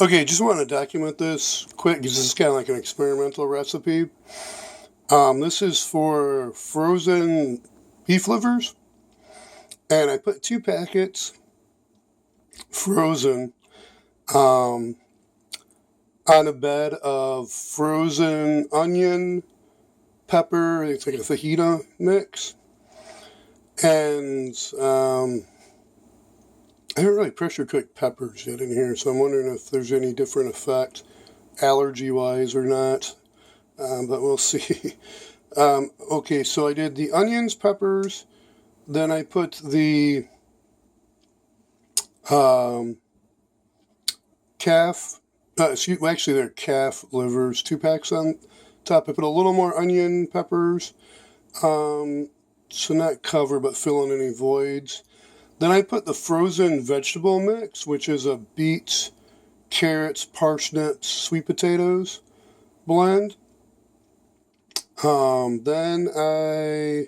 Okay, just want to document this quick because this is kind of like an experimental recipe. This is for frozen beef livers, and I put 2 packets frozen on a bed of frozen onion, pepper. It's like a fajita mix, and I haven't really pressure cooked peppers yet in here, so I'm wondering if there's any different effect allergy-wise or not, but we'll see. Okay, so I did the onions, peppers, then I put the actually they're calf livers, 2 packs on top. I put a little more onion, peppers, so not cover but fill in any voids. Then I put the frozen vegetable mix, which is a beets, carrots, parsnips, sweet potatoes blend. Then I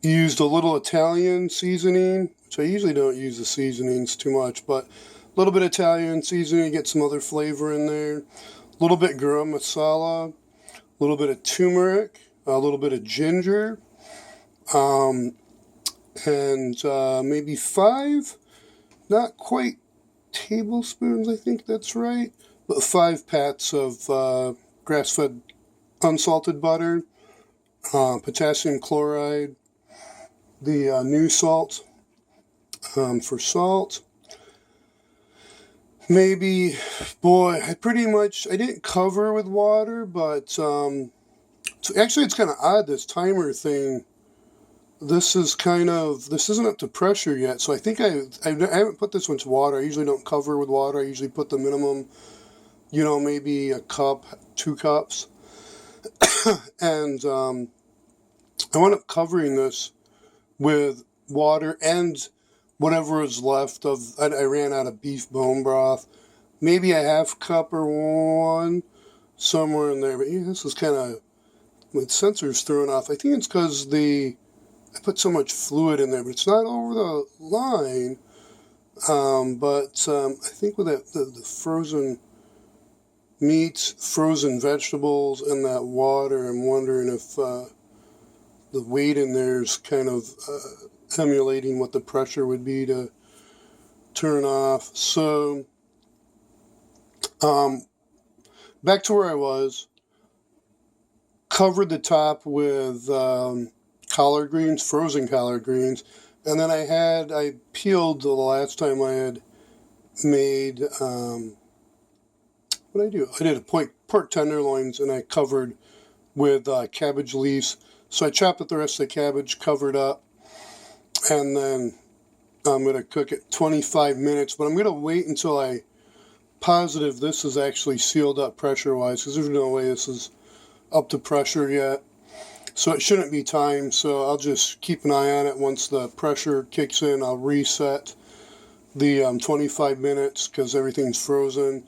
used a little Italian seasoning, which I usually don't use the seasonings too much, but a little bit Italian seasoning, get some other flavor in there. A little bit garam masala, a little bit of turmeric, a little bit of ginger, and maybe 5, not quite tablespoons, I think that's right, but 5 pats of grass-fed unsalted butter, potassium chloride, the new salt for salt. Maybe, I didn't cover with water, but so actually it's kind of odd, this timer thing. This isn't up to pressure yet, so I think I haven't put this much water. I usually don't cover with water. I usually put the minimum, maybe a cup, 2 cups. And I wound up covering this with water and whatever was left of, I ran out of beef bone broth. Maybe a half cup or 1, somewhere in there. But yeah, this is kind of, my sensor's thrown off. I think it's because I put so much fluid in there, but it's not over the line. But I think with that, the frozen meats, frozen vegetables, and that water, I'm wondering if the weight in there is kind of emulating what the pressure would be to turn off. So, back to where I was. Covered the top with collard greens, frozen collard greens, and then I peeled the last time I had made, what did I do? I did a pork tenderloins, and I covered with cabbage leaves. So I chopped up the rest of the cabbage, covered up, and then I'm going to cook it 25 minutes, but I'm going to wait until I'm positive this is actually sealed up pressure-wise, because there's no way this is up to pressure yet. So it shouldn't be timed, so I'll just keep an eye on it. Once the pressure kicks in, I'll reset the 25 minutes because everything's frozen,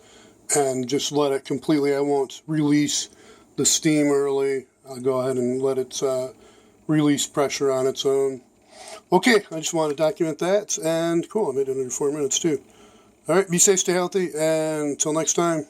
and just let it completely. I won't release the steam early. I'll go ahead and let it release pressure on its own. Okay, I just want to document that, and cool, I made it under 4 minutes too. All right, be safe, stay healthy, and until next time.